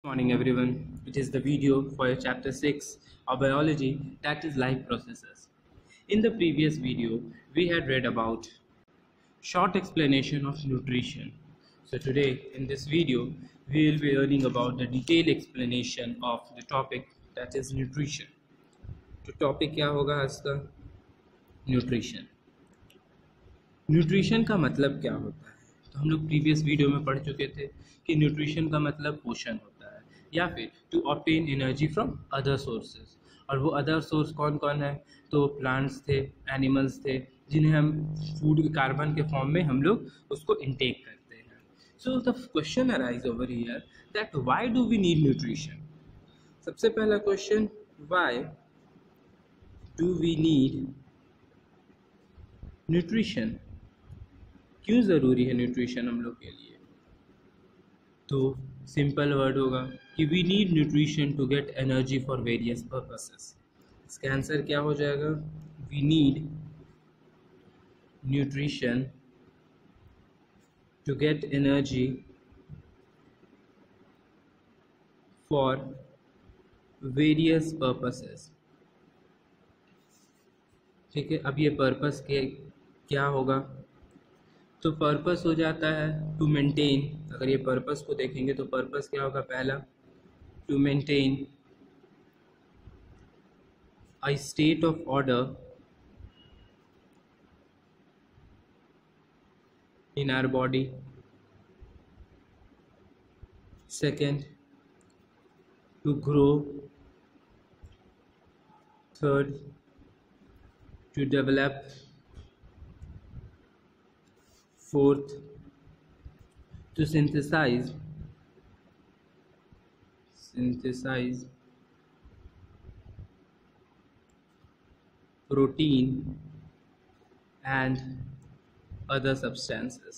Morning everyone. It is the video for your chapter 6 of biology, that is life processes. In the previous video, we had read about short explanation of nutrition. So today in this video, we will be learning about the detailed explanation of the topic that is nutrition. तो topic क्या होगा आज का? Nutrition. Nutrition का मतलब क्या होता है? तो हम लोग प्रीवियस वीडियो में पढ़ चुके थे कि न्यूट्रिशन का मतलब पोषण होता है या फिर to obtain energy from other sources. और वो अदर सोर्स कौन कौन है? तो प्लांट्स थे, एनिमल्स थे, जिन्हें हम फूड कार्बन के फॉर्म में हम लोग उसको इनटेक करते हैं. So the question arise over here that why do we need nutrition. सबसे पहला question, why do we need nutrition. क्यों ज़रूरी है न्यूट्रिशन हम लोग के लिए? तो सिंपल वर्ड होगा कि we need nutrition to get energy for various purposes. इसका आंसर क्या हो जाएगा? We need nutrition to get energy for various purposes. ठीक है, अब ये पर्पस के क्या होगा? तो पर्पस हो जाता है टू मेंटेन. अगर ये पर्पस को देखेंगे तो पर्पस क्या होगा? पहला, to maintain a state of order in our body. Second, to grow. Third, to develop. Fourth, to synthesize protein and other substances.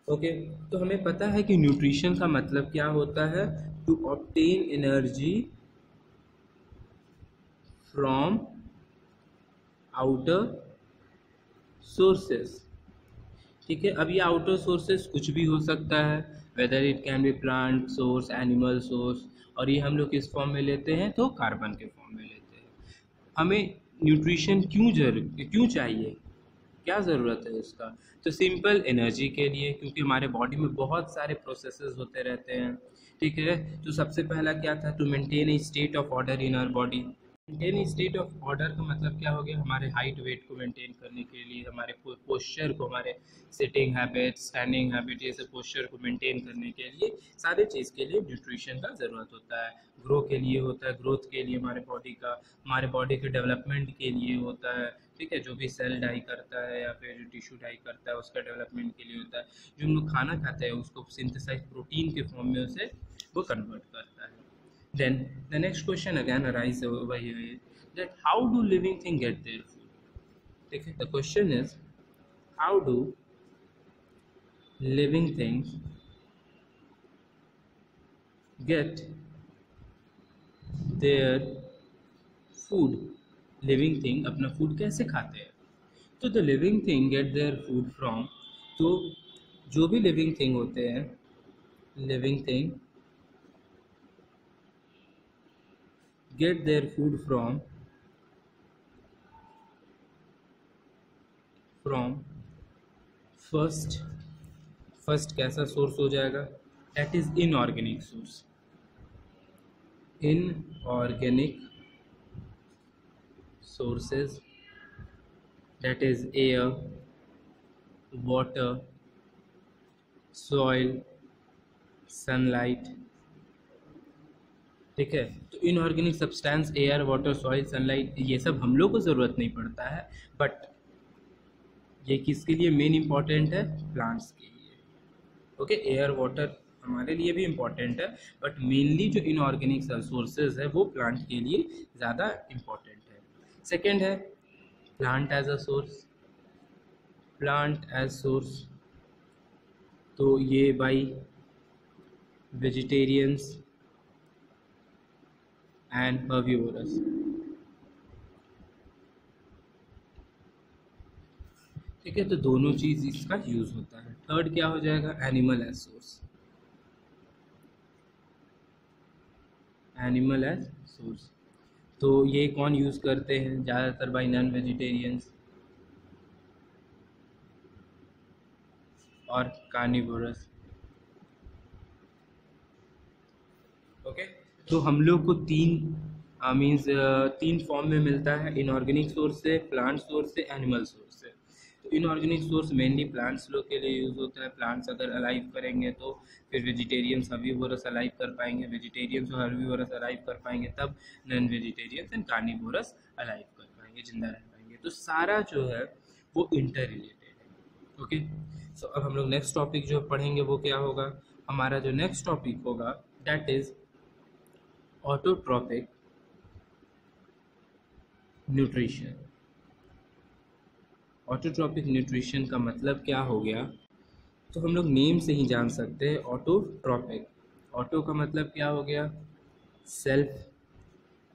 Okay, तो हमें पता है कि न्यूट्रिशन का मतलब क्या होता है? To obtain energy from outer sources. ठीक है, अब ये आउटर सोर्सेस कुछ भी हो सकता है, whether it can be plant source, animal source, और ये हम लोग किस फॉर्म में लेते हैं? तो कार्बन के फॉर्म में लेते हैं. हमें न्यूट्रिशन क्यों चाहिए? क्या ज़रूरत है इसका? तो सिंपल, एनर्जी के लिए, क्योंकि हमारे बॉडी में बहुत सारे प्रोसेसेस होते रहते हैं. ठीक है, तो सबसे पहला क्या था? To maintain a state of order in our body. Maintain state of order का मतलब क्या हो गया? हमारे हाइट वेट को मेंटेन करने के लिए, हमारे पोस्चर को, हमारे सिटिंग हैबिट, स्टैंडिंग हैबिट, ये सब पोस्चर को मेंटेन करने के लिए, सारे चीज़ के लिए न्यूट्रिशन का ज़रूरत होता है. ग्रो के लिए होता है, ग्रोथ के लिए हमारे बॉडी का, हमारे बॉडी के डेवलपमेंट के लिए होता है. ठीक है, जो भी सेल डाई करता है या फिर जो टिश्यू डाई करता है उसका डेवलपमेंट के लिए होता है. जो हम लोग खाना खाते हैं उसको सिंथेसाइज प्रोटीन के फॉर्म में उसे वो कन्वर्ट करता है. Then the next question again arises over here, that how do living things get their food? Okay, the question is, how do living things get their food? Living thing अपना food कैसे खाते हैं? तो the living thing get their food from, तो जो भी living thing होते हैं, living thing get their food from first कैसा सोर्स हो जाएगा? That is inorganic source. Inorganic sources, that is air, water, soil, sunlight. ठीक है, तो inorganic substance, air, water, soil, sunlight, ये सब हम लोग को ज़रूरत नहीं पड़ता है, बट ये किसके लिए मेन इम्पॉर्टेंट है? प्लांट्स के लिए. ओके, एयर वाटर हमारे लिए भी इम्पॉर्टेंट है, बट मेनली जो इनऑर्गेनिक सोर्सेज है वो प्लांट के लिए ज़्यादा इम्पॉर्टेंट है. सेकेंड है plant as a source. Plant as source, तो ये बाई वेजिटेरियंस एंड हर्बिवोरस. ठीक है, तो दोनों चीज़ इसका यूज़ होता है। थर्ड क्या हो जाएगा, animal as source. Animal as source, तो ये कौन यूज़ करते हैं ज़्यादातर, बाई नॉन वेजिटेरियंस और कार्निवोरस। ओके, तो हम लोग को तीन मीन्स तीन फॉर्म में मिलता है, इनऑर्गेनिक सोर्स से, प्लांट सोर्स से, एनिमल सोर्स से। तो इनऑर्गेनिक सोर्स मेनली प्लांट्स लोग के लिए यूज़ होता है। प्लांट्स अगर अलाइव करेंगे तो फिर वेजिटेरियंस हर्बीवोरस अलाइव कर पाएंगे, वेजिटेरियंस और हर्बीवोरस अलाइव कर पाएंगे, तब non vegetarians and carnivorous alive कर पाएंगे, जिंदा रह पाएंगे। तो सारा जो है वो इंटर रिलेटेड है। ओके, सो अब हम लोग नेक्स्ट टॉपिक जो पढ़ेंगे वो क्या होगा, हमारा जो नेक्स्ट टॉपिक होगा that is autotrophic nutrition. Autotrophic nutrition का मतलब क्या हो गया, तो हम लोग नेम से ही जान सकते हैं। ऑटोट्रॉपिक, ऑटो का मतलब क्या हो गया, सेल्फ,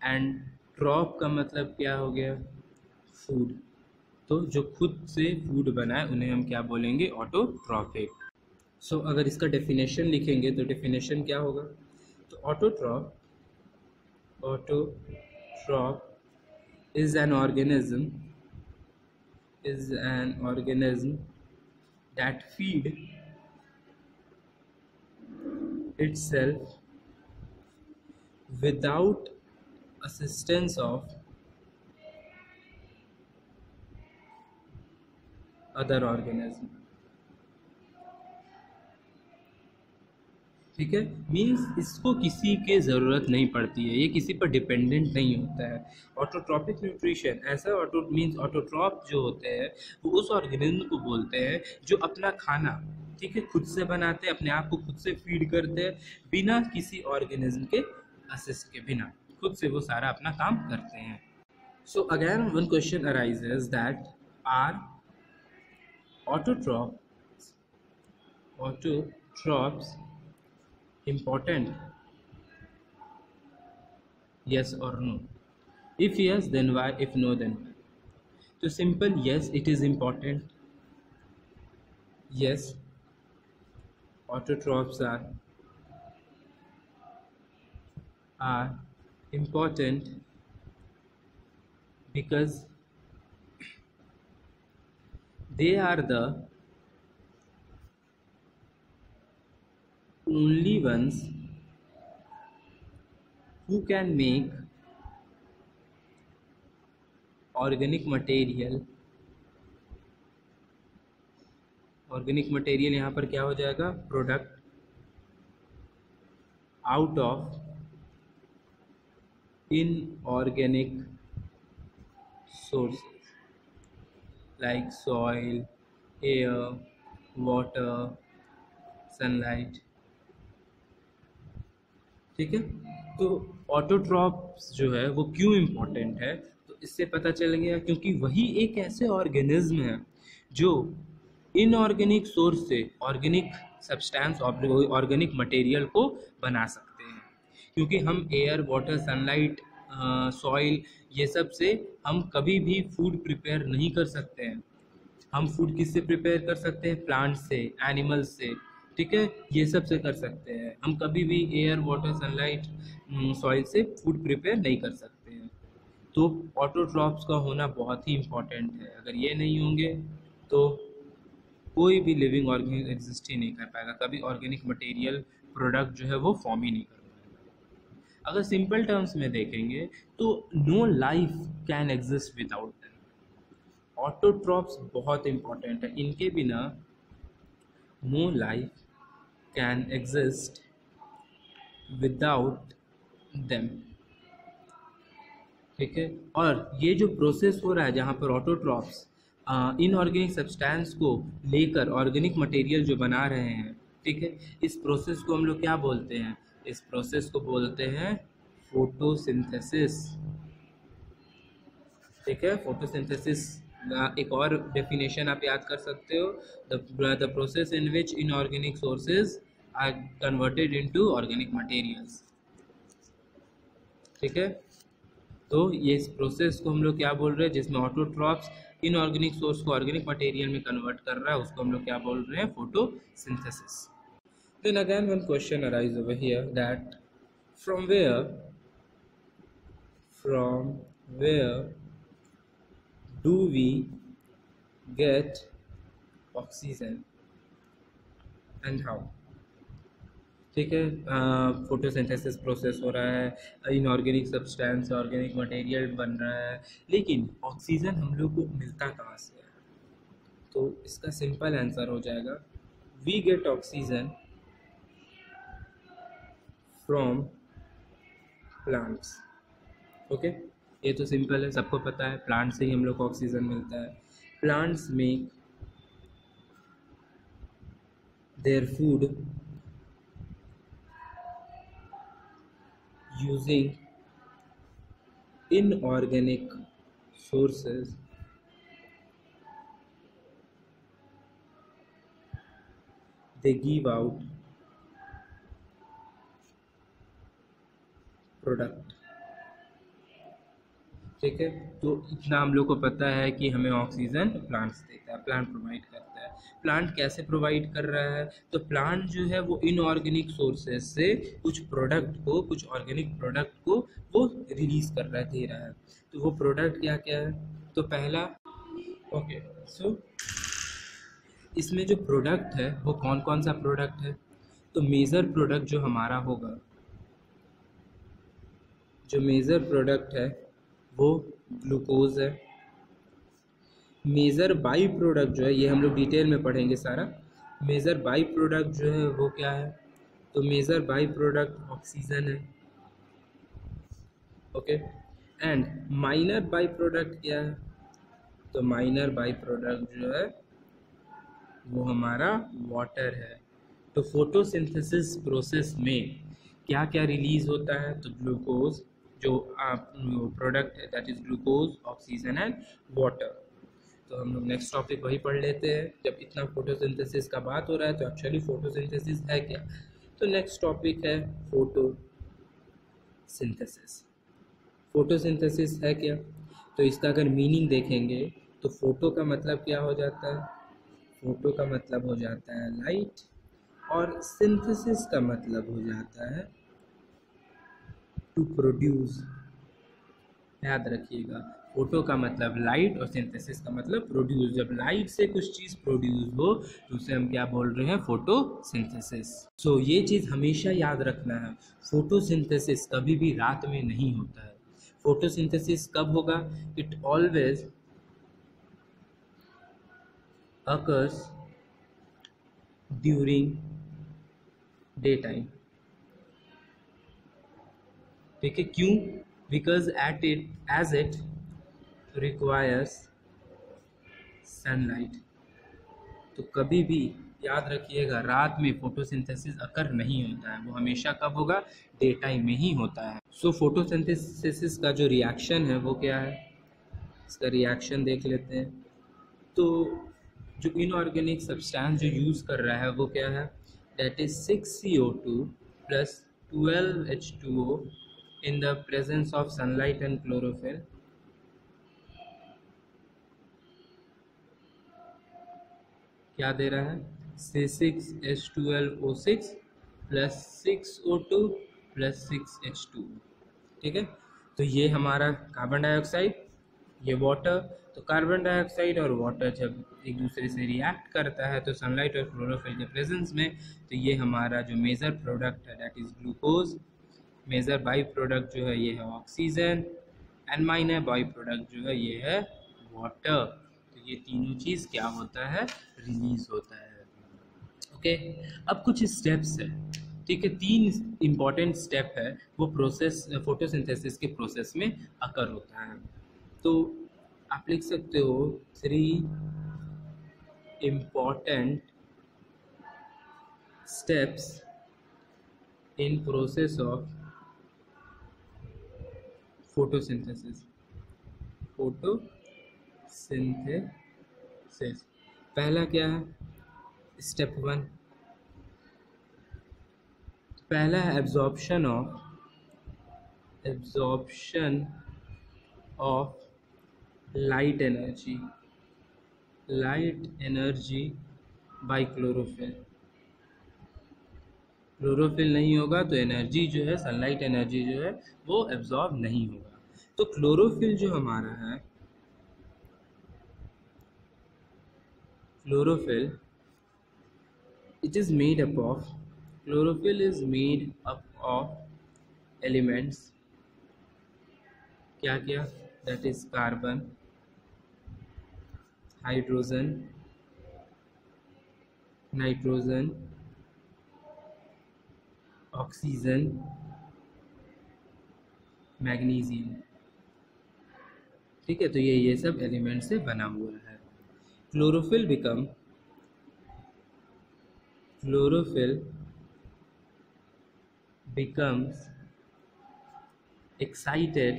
एंड ट्रॉप का मतलब क्या हो गया, फूड। तो जो खुद से फूड बनाए उन्हें हम क्या बोलेंगे, ऑटोट्रॉपिक। सो अगर इसका डेफिनेशन लिखेंगे तो डेफिनेशन क्या होगा, तो autotroph is an organism that feed itself without assistance of other organism। ठीक है, मीन्स इसको किसी के ज़रूरत नहीं पड़ती है, ये किसी पर डिपेंडेंट नहीं होता है। ऑटोट्रॉपिक न्यूट्रिशन ऐसा ऑटोट्रॉप जो होते हैं वो उस ऑर्गेनिज्म को बोलते हैं जो अपना खाना, ठीक है, खुद से बनाते हैं, अपने आप को खुद से फीड करते हैं, बिना किसी ऑर्गेनिज्म के असिस्ट के, बिना, खुद से वो सारा अपना काम करते हैं। So again one question arises that are autotrophs important, yes or no? If yes, then why? If no, then why? So simple, yes, it is important. Yes, autotrophs are important because they are the only ones who can make organic material। Organic material यहाँ पर क्या हो जाएगा, product out of inorganic sources like soil, air, water, sunlight. ठीक है, तो autotrophs जो है वो क्यों इम्पोर्टेंट है, तो इससे पता चल गया क्योंकि वही एक ऐसे ऑर्गेनिज्म है जो इनऑर्गेनिक सोर्स से ऑर्गेनिक सब्सटेंस, ऑर्गेनिक मटेरियल को बना सकते हैं। क्योंकि हम एयर, वाटर, सनलाइट, सॉइल, ये सब से हम कभी भी फूड प्रिपेयर नहीं कर सकते हैं। हम फूड किससे प्रिपेयर कर सकते हैं, प्लांट से, एनिमल्स से, ठीक है, ये सब से कर सकते हैं। हम कभी भी एयर, वाटर, सनलाइट, सॉइल से फूड प्रिपेयर नहीं कर सकते हैं। तो ऑटोट्रॉप्स का होना बहुत ही इम्पॉर्टेंट है। अगर ये नहीं होंगे तो कोई भी लिविंग ऑर्गेनिज्म एग्जिस्ट ही नहीं कर पाएगा, कभी ऑर्गेनिक मटेरियल प्रोडक्ट जो है वो फॉर्म ही नहीं कर पाएगा। अगर सिंपल टर्म्स में देखेंगे तो no life can exist without them. Autotrophs बहुत इम्पॉर्टेंट है, इनके बिना no life can exist without them. ठीक है, और ये जो प्रोसेस हो रहा है जहाँ पर ऑटोट्रॉप्स इनऑर्गेनिक सब्सटेंस को लेकर ऑर्गेनिक मटेरियल जो बना रहे हैं, ठीक है, इस प्रोसेस को हम लोग क्या बोलते हैं, इस प्रोसेस को बोलते हैं फोटोसिंथेसिस। ठीक है, फोटोसिंथेसिस एक और डेफिनेशन आप याद कर सकते हो, the process in which inorganic sources are converted into organic materials. ठीक है, तो ये इस प्रोसेस को हम लोग क्या बोल रहे हैं, जिसमें ऑटोट्रॉप्स इनऑर्गेनिक सोर्स को ऑर्गेनिक मटेरियल में कन्वर्ट कर रहा है, उसको हम लोग क्या बोल रहे हैं, photosynthesis. Then again one question arises over here that from where do we get oxygen and how? ठीक है, फोटोसिंथेसिस प्रोसेस हो रहा है, इनऑर्गेनिक सब्सटेंस ऑर्गेनिक मटेरियल बन रहा है, लेकिन ऑक्सीजन हम लोग को मिलता कहाँ से है? तो इसका सिंपल आंसर हो जाएगा, we get oxygen from plants. Okay, ये तो सिंपल है, सबको पता है, प्लांट से ही हम लोग को ऑक्सीजन मिलता है। Plants make their food using inorganic sources they give out product। ठीक है, तो इतना हम लोग को पता है कि हमें ऑक्सीजन प्लांट्स देता है, प्लांट प्रोवाइड करता है। प्लांट कैसे प्रोवाइड कर रहा है? तो प्लांट जो है वो इनऑर्गेनिक सोर्सेज से कुछ प्रोडक्ट को, कुछ ऑर्गेनिक प्रोडक्ट को वो रिलीज कर रहा है, दे रहा है। तो वो प्रोडक्ट क्या क्या है? तो पहला, ओके, सो इसमें जो प्रोडक्ट है वो कौन कौन सा प्रोडक्ट है? तो मेजर प्रोडक्ट जो हमारा होगा, जो मेजर प्रोडक्ट है वो ग्लूकोज है। मेजर बाई प्रोडक्ट जो है, ये हम लोग डिटेल में पढ़ेंगे सारा। मेजर बाई प्रोडक्ट जो है वो क्या है? तो मेजर बाई प्रोडक्ट ऑक्सीजन है। Okay, and minor by product क्या है? तो माइनर बाई प्रोडक्ट जो है वो हमारा वाटर है। तो फोटोसिंथेसिस प्रोसेस में क्या क्या रिलीज होता है? तो ग्लूकोज, जो प्रोडक्ट है that is glucose, oxygen and water. तो हम लोग नेक्स्ट टॉपिक वही पढ़ लेते हैं। जब इतना फोटोसिंथेसिस का बात हो रहा है तो एक्चुअली फोटोसिंथेसिस है क्या? तो नेक्स्ट टॉपिक है फोटोसिंथेसिस। फोटोसिंथेसिस है क्या? तो इसका अगर मीनिंग देखेंगे तो फोटो का मतलब क्या हो जाता है? फोटो का मतलब हो जाता है लाइट, और सिंथेसिस का मतलब हो जाता है टू प्रोड्यूस। याद रखिएगा, फोटो का मतलब लाइट और सिंथेसिस का मतलब प्रोड्यूस। जब लाइट से कुछ चीज़ प्रोड्यूस हो तो उसे हम क्या बोल रहे हैं? फोटोसिंथेसिस। सो ये चीज़ हमेशा याद रखना है, फोटोसिंथेसिस कभी भी रात में नहीं होता है। फोटोसिंथेसिस कब होगा? It always occurs during daytime। ठीक है, क्यों? Because as it requires sunlight. तो कभी भी याद रखिएगा, रात में फोटोसिंथेसिस अकर नहीं होता है, वो हमेशा कब होगा? डे टाइम में ही होता है। सो फोटोसिंथेसिस का जो रिएक्शन है वो क्या है? इसका रिएक्शन देख लेते हैं। तो जो इनऑर्गेनिक सब्सटेंस जो यूज़ कर रहा है वो क्या है? That is 6CO2 plus 12H2O in the presence of sunlight and chlorophyll. क्या दे रहा है? C6H12O6 plus 6O2 plus 6H2O। ठीक है, तो ये हमारा कार्बन डाइऑक्साइड, ये वाटर। तो कार्बन डाइऑक्साइड और वाटर जब एक दूसरे से रिएक्ट करता है तो सनलाइट और क्लोरोफिल के प्रेजेंस में, तो ये हमारा जो मेजर प्रोडक्ट है that is glucose, major by product जो है ये है oxygen, and minor by product जो है ये है वाटर। तो ये तीनों चीज़ क्या होता है? रिलीज होता है। ओके, अब कुछ स्टेप्स है। ठीक है, 3 इम्पॉर्टेंट स्टेप है, वो प्रोसेस फोटोसिंथेसिस के प्रोसेस में अकर होता है। तो आप लिख सकते हो 3 important steps in process of photosynthesis. Photosynthesis पहला क्या है? स्टेप 1, पहला है absorption of light energy. Light energy by chlorophyll. Chlorophyll नहीं होगा तो एनर्जी जो है, सनलाइट एनर्जी जो है वो एब्जॉर्ब नहीं होगा। तो क्लोरोफिल जो हमारा है, chlorophyll it is made up of, chlorophyll is made up of elements, क्या क्या, that is carbon, hydrogen, nitrogen, oxygen, magnesium. ठीक है, तो ये सब एलिमेंट से बना हुआ है। Chlorophyll becomes excited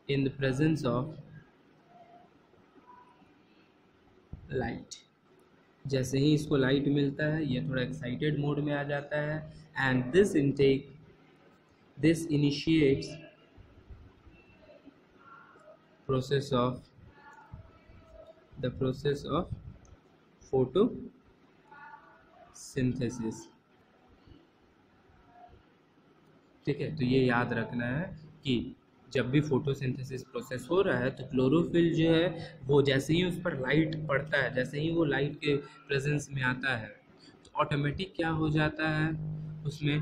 in the presence of light। जैसे ही इसको लाइट मिलता है ये थोड़ा एक्साइटेड मोड में आ जाता है, and this initiates process of photosynthesis. ठीक है, तो ये याद रखना है कि जब भी फोटोसिंथेसिस प्रोसेस हो रहा है तो क्लोरोफिल जो है वो जैसे ही उस पर लाइट पड़ता है, जैसे ही वो लाइट के प्रेजेंस में आता है तो ऑटोमेटिक क्या हो जाता है, उसमें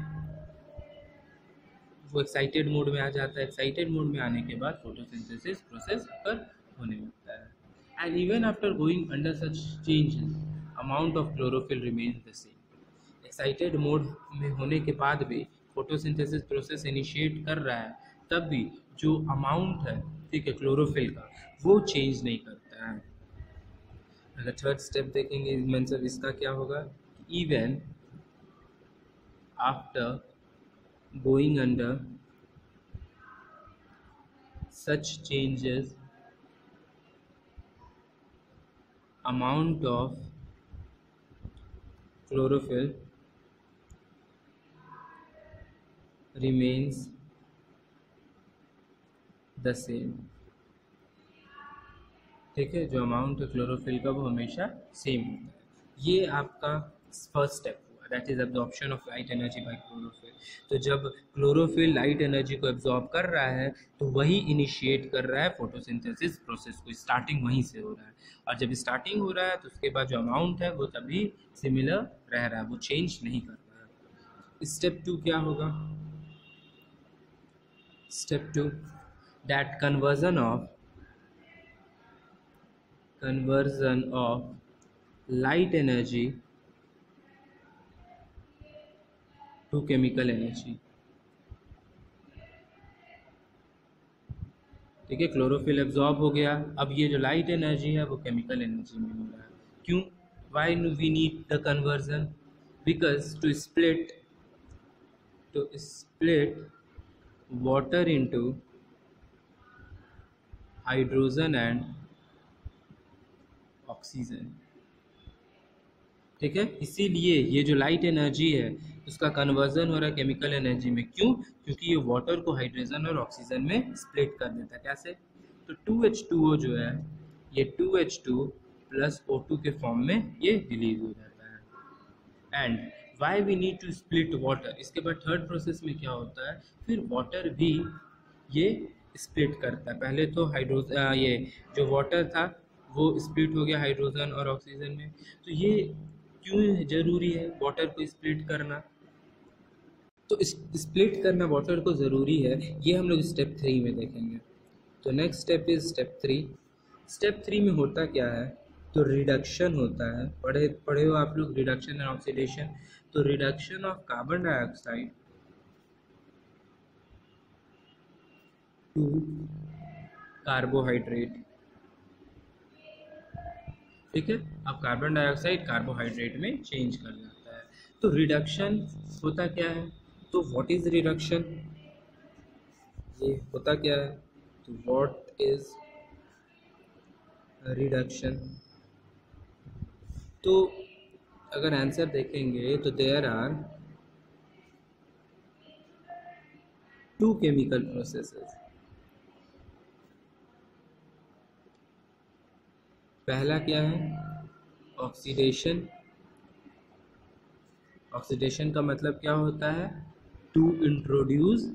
वो एक्साइटेड मोड में आ जाता है। एक्साइटेड मोड में आने के बाद फोटोसिंथेसिस प्रोसेस अकर होने लगता है। And even after going under such changes, amount of chlorophyll remains the same. Excited mode में होने के बाद भी फोटोसिंथेसिस प्रोसेस इनिशिएट कर रहा है, तब भी जो अमाउंट है, ठीक है, क्लोरोफिल का, वो चेंज नहीं करता है। अगर थर्ड स्टेप देखेंगे मतलब इसका क्या होगा, even after going under such changes, amount of chlorophyll remains the same। ठीक है, जो अमाउंट है क्लोरोफिल का वो हमेशा सेम होता है। ये आपका फर्स्ट स्टेप हुआ, that is absorption of light energy by chlorophyll. तो जब क्लोरोफिल लाइट एनर्जी को एब्जॉर्ब कर रहा है तो वही इनिशिएट कर रहा है फोटोसिंथेसिस प्रोसेस को, स्टार्टिंग वहीं से हो रहा है। और जब स्टार्टिंग हो रहा है तो उसके बाद जो अमाउंट है वो तभी सिमिलर रह रहा है, वो चेंज नहीं कर रहा है। स्टेप 2 क्या होगा, step 2 that conversion of light energy to chemical energy। ठीक है, क्लोरोफिल एब्जॉर्ब हो गया, अब ये जो लाइट एनर्जी है वो केमिकल एनर्जी में हो रहा है। क्यों, why we need the conversion, because to split water into hydrogen and oxygen. ठीक है, इसीलिए ये जो लाइट एनर्जी है उसका कन्वर्जन हो रहा है केमिकल एनर्जी में। क्यों, क्योंकि ये वाटर को हाइड्रोजन और ऑक्सीजन में स्प्लिट कर देता है। कैसे, तो 2H2O जो है ये 2H2 प्लस O2 के फॉर्म में ये रिलीज हो जाता है। And why we need to split water, इसके बाद थर्ड प्रोसेस में क्या होता है, फिर वाटर भी ये स्प्लिट करता है। पहले तो हाइड्रोजन, ये जो वाटर था वो स्प्लिट हो गया हाइड्रोजन और ऑक्सीजन में। तो ये क्यों ज़रूरी है वाटर को स्प्लिट करना, तो स्प्लिट करना वाटर को ज़रूरी है, ये हम लोग स्टेप 3 में देखेंगे। तो next step is step 3। Step 3 में होता क्या है, तो रिडक्शन होता है। पढ़े हो आप लोग रिडक्शन एंड ऑक्सीडेशन। तो reduction of carbon dioxide to carbohydrate. ठीक है, अब कार्बन डाइऑक्साइड कार्बोहाइड्रेट में चेंज कर जाता है। तो रिडक्शन होता क्या है, तो व्हाट इज रिडक्शन, ये होता क्या है, तो व्हाट इज रिडक्शन। तो अगर आंसर देखेंगे तो देयर आर 2 केमिकल प्रोसेसेस। पहला क्या है, ऑक्सीडेशन। ऑक्सीडेशन का मतलब क्या होता है, टू इंट्रोड्यूस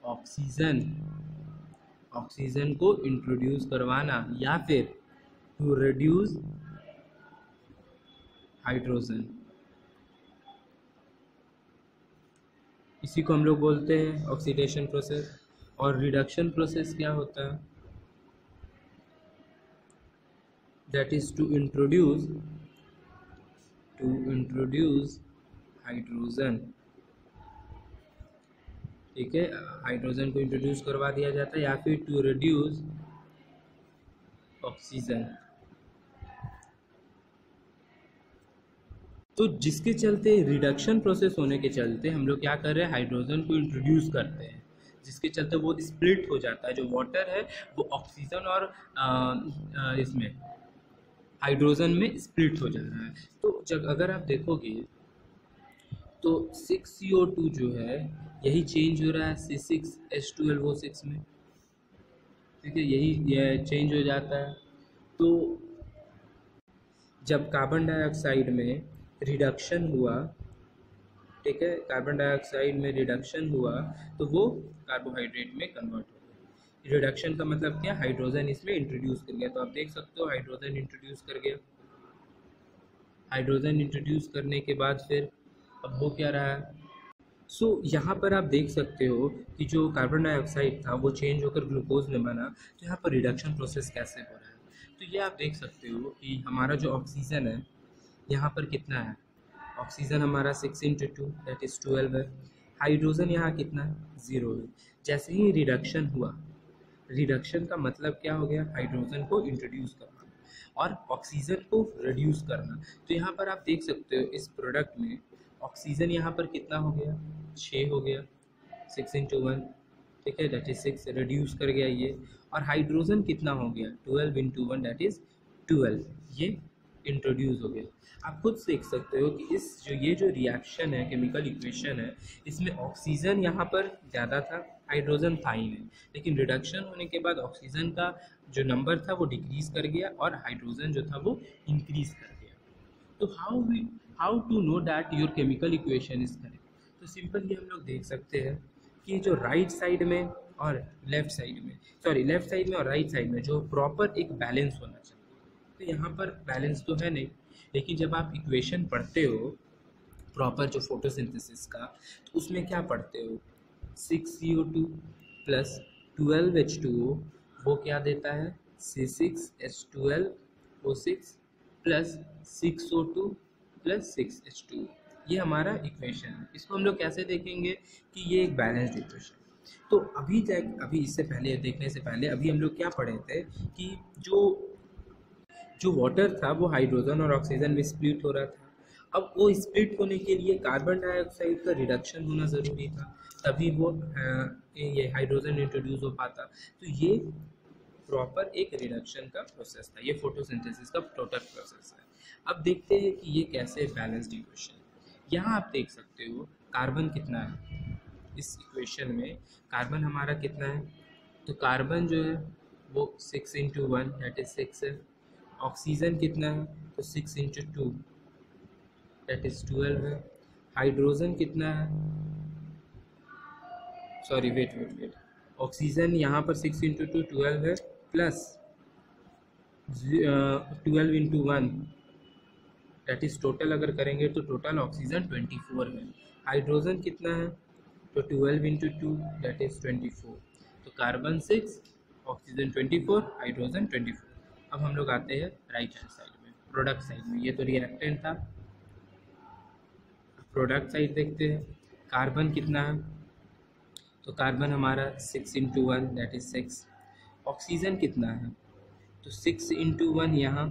ऑक्सीजन, ऑक्सीजन को इंट्रोड्यूस करवाना, या फिर टू रिड्यूस हाइड्रोजन, इसी को हम लोग बोलते हैं ऑक्सीडेशन प्रोसेस। और रिडक्शन प्रोसेस क्या होता है, that is to introduce hydrogen. ठीक है, हाइड्रोजन को इंट्रोड्यूस करवा दिया जाता है, या फिर टू रिड्यूस ऑक्सीजन। तो जिसके चलते रिडक्शन प्रोसेस होने के चलते हम लोग क्या कर रहे हैं, हाइड्रोजन को इंट्रोड्यूस करते हैं, जिसके चलते वो स्प्लिट हो जाता है, जो वाटर है वो ऑक्सीजन और इसमें हाइड्रोजन में स्प्लिट हो जा रहा है। तो जब अगर आप देखोगे तो 6CO2 जो है यही चेंज हो रहा है C6H12O6 में, ठीक है, यही चेंज हो जाता है। तो जब कार्बन डाइऑक्साइड में रिडक्शन हुआ, ठीक है, कार्बन डाइऑक्साइड में रिडक्शन हुआ तो वो कार्बोहाइड्रेट में कन्वर्ट हो गया। रिडक्शन का मतलब क्या, हाइड्रोजन इसमें इंट्रोड्यूस कर गया। तो आप देख सकते हो हाइड्रोजन इंट्रोड्यूस कर गया। हाइड्रोजन इंट्रोड्यूस करने के बाद फिर अब हो क्या रहा है, यहाँ पर आप देख सकते हो कि जो कार्बन डाइऑक्साइड था वो चेंज होकर ग्लूकोज में बना। तो यहाँ पर रिडक्शन प्रोसेस कैसे हो रहा है, तो ये आप देख सकते हो कि हमारा जो ऑक्सीजन है यहाँ पर कितना है, ऑक्सीजन हमारा 6×2 दैट इज़ 12 है। हाइड्रोजन यहाँ कितना है, 0 है। जैसे ही रिडक्शन हुआ, रिडक्शन का मतलब क्या हो गया, हाइड्रोजन को इंट्रोड्यूस करना और ऑक्सीजन को रिड्यूस करना। तो यहाँ पर आप देख सकते हो इस प्रोडक्ट में ऑक्सीजन यहाँ पर कितना हो गया, 6 हो गया, 6×1, ठीक है, दैट इज 6, रिड्यूस कर गया ये। और हाइड्रोजन कितना हो गया, 12×1 दैट इज 12, ये इंट्रोड्यूस हो गया। आप खुद देख सकते हो कि ये जो रिएक्शन है, केमिकल इक्वेशन है, इसमें ऑक्सीजन यहाँ पर ज़्यादा था, हाइड्रोजन था ही नहीं। लेकिन रिडक्शन होने के बाद ऑक्सीजन का जो नंबर था वो डिक्रीज कर गया और हाइड्रोजन जो था वो इंक्रीज कर गया। तो how to know that your chemical equation is correct, तो सिंपली हम लोग देख सकते हैं कि जो राइट साइड में और लेफ्ट साइड में और राइट साइड में जो प्रॉपर एक बैलेंस होना चाहिए। तो यहाँ पर बैलेंस तो है नहीं, लेकिन जब आप इक्वेशन पढ़ते हो प्रॉपर जो फोटोसिंथेसिस का, तो उसमें क्या पढ़ते हो, 6CO2 प्लस 12H2O वो क्या देता है, C6H12O6 plus 6O2 plus 6H2। ये हमारा इक्वेशन है। इसको हम लोग कैसे देखेंगे कि ये एक बैलेंस्ड इक्वेशन। तो अभी इससे पहले देखने से पहले अभी हम लोग क्या पढ़े थे कि जो वाटर था वो हाइड्रोजन और ऑक्सीजन में स्प्लिट हो रहा था। अब वो स्प्लिट होने के लिए कार्बन डाइऑक्साइड का रिडक्शन होना ज़रूरी था, तभी वो ये हाइड्रोजन इंट्रोड्यूस हो पाता। तो ये प्रॉपर एक रिडक्शन का प्रोसेस था, ये फोटोसिंथेसिस का टोटल प्रोसेस है। अब देखते हैं कि ये कैसे बैलेंस्ड इक्वेशन। यहाँ आप देख सकते हो कार्बन कितना है इस इक्वेशन में, कार्बन हमारा कितना है, तो कार्बन जो है वो 6×1 दैट इज 6 है। ऑक्सीजन कितना है, तो 6×2 दैट इज 12 है। हाइड्रोजन कितना है, सॉरी वेट, ऑक्सीजन यहाँ पर 6×2 12 है, प्लस 12×1 दैट इज टोटल अगर करेंगे तो टोटल ऑक्सीजन 24 है। हाइड्रोजन कितना है, तो 12×2 दैट इज 24। तो कार्बन 6, ऑक्सीजन 24, हाइड्रोजन 24। अब हम लोग आते हैं राइट हैंड साइड में, प्रोडक्ट साइड में। ये तो रिएक्टेंट था, प्रोडक्ट साइड देखते हैं। कार्बन कितना है, तो कार्बन हमारा 6×1 दैट इज 6। ऑक्सीजन कितना है, तो 6×1 यहाँ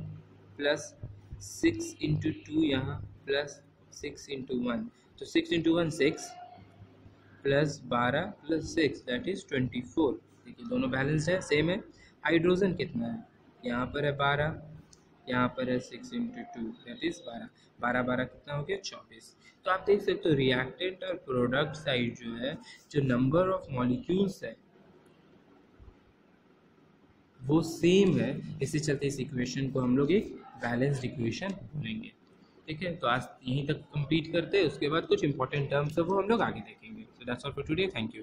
प्लस 6×2 यहाँ प्लस 6×1, तो 6×1 6 प्लस 12 प्लस 6 दैट इज 24। देखिए दोनों बैलेंस है, सेम है। हाइड्रोजन कितना है, यहाँ पर है 12, यहाँ पर है 6×2 दैट इज 12, 12 12 कितना हो गया 24। तो आप देख सकते हो रिएक्टेंट और प्रोडक्ट साइड जो है, जो नंबर ऑफ मॉलिक्यूल्स है वो सेम है, इसी चलते इस इक्वेशन को हम लोग एक बैलेंस्ड इक्वेशन बोलेंगे। ठीक है, तो आज यहीं तक कंप्लीट करते हैं, उसके बाद कुछ इंपॉर्टेंट टर्म्स है वो हम लोग आगे देखेंगे। So that's all for today, thank you.